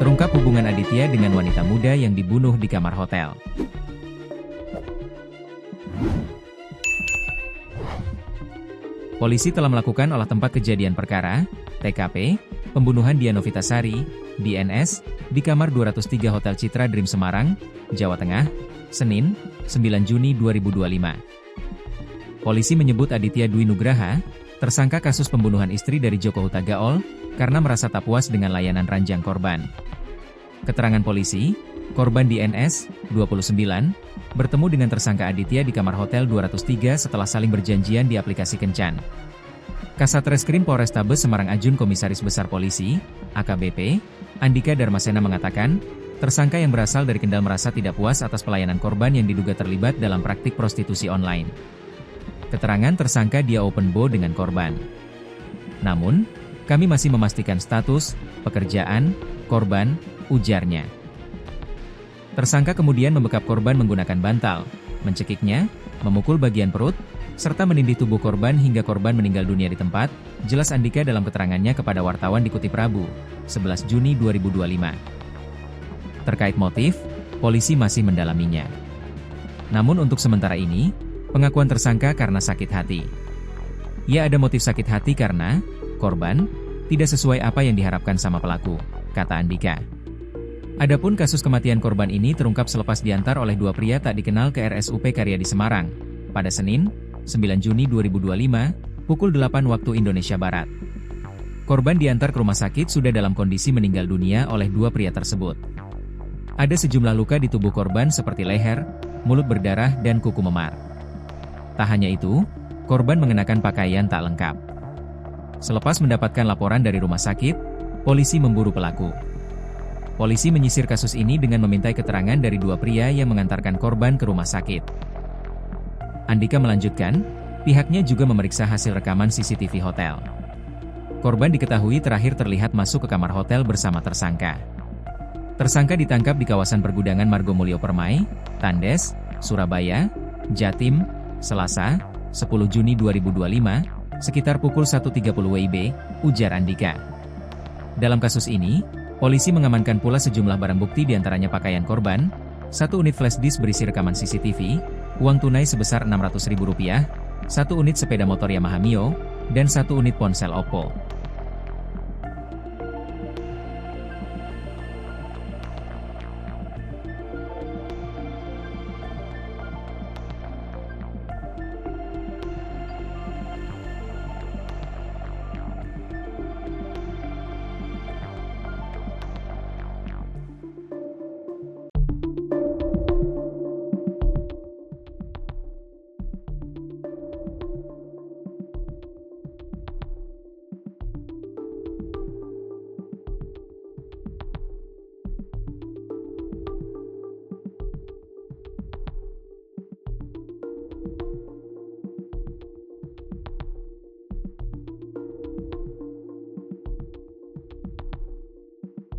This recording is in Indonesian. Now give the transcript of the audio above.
Terungkap hubungan Aditya dengan wanita muda yang dibunuh di kamar hotel. Polisi telah melakukan olah tempat kejadian perkara, TKP, pembunuhan Diah Novitasari, DNS, di kamar 203 Hotel Citra Dream Semarang, Jawa Tengah, Senin, 9 Juni 2025. Polisi menyebut Aditya Dwi Nugraha, tersangka kasus pembunuhan istri dari Joko Hutagaol, karena merasa tak puas dengan layanan ranjang korban. Keterangan polisi, korban DNS, 29, bertemu dengan tersangka Aditya di kamar Hotel 203 setelah saling berjanjian di aplikasi Kencan. Kasat Reskrim Polrestabes Semarang Ajun Komisaris Besar Polisi, AKBP, Andika Darmasena mengatakan, tersangka yang berasal dari Kendal merasa tidak puas atas pelayanan korban yang diduga terlibat dalam praktik prostitusi online. Keterangan tersangka dia open bo dengan korban. Namun, kami masih memastikan status, pekerjaan, korban, ujarnya. Tersangka kemudian membekap korban menggunakan bantal, mencekiknya, memukul bagian perut, serta menindih tubuh korban hingga korban meninggal dunia di tempat, jelas Andika dalam keterangannya kepada wartawan dikutip Rabu, 11 Juni 2025. Terkait motif, polisi masih mendalaminya. Namun untuk sementara ini, pengakuan tersangka karena sakit hati. Ya, ada motif sakit hati karena korban tidak sesuai apa yang diharapkan sama pelaku, kata Andika. Adapun kasus kematian korban ini terungkap selepas diantar oleh dua pria tak dikenal ke RSUP Karyadi Semarang pada Senin, 9 Juni 2025, pukul 8 waktu Indonesia Barat. Korban diantar ke rumah sakit sudah dalam kondisi meninggal dunia oleh dua pria tersebut. Ada sejumlah luka di tubuh korban seperti leher, mulut berdarah, dan kuku memar. Tak hanya itu, korban mengenakan pakaian tak lengkap. Selepas mendapatkan laporan dari rumah sakit, polisi memburu pelaku. Polisi menyisir kasus ini dengan memintai keterangan dari dua pria yang mengantarkan korban ke rumah sakit. Andika melanjutkan, pihaknya juga memeriksa hasil rekaman CCTV hotel. Korban diketahui terakhir terlihat masuk ke kamar hotel bersama tersangka. Tersangka ditangkap di kawasan pergudangan Margomulyo Permai, Tandes, Surabaya, Jatim, Selasa, 10 Juni 2025, sekitar pukul 1.30 WIB, ujar Andika. Dalam kasus ini, polisi mengamankan pula sejumlah barang bukti diantaranya pakaian korban, satu unit flash disk berisi rekaman CCTV, uang tunai sebesar Rp600.000, satu unit sepeda motor Yamaha Mio, dan satu unit ponsel Oppo.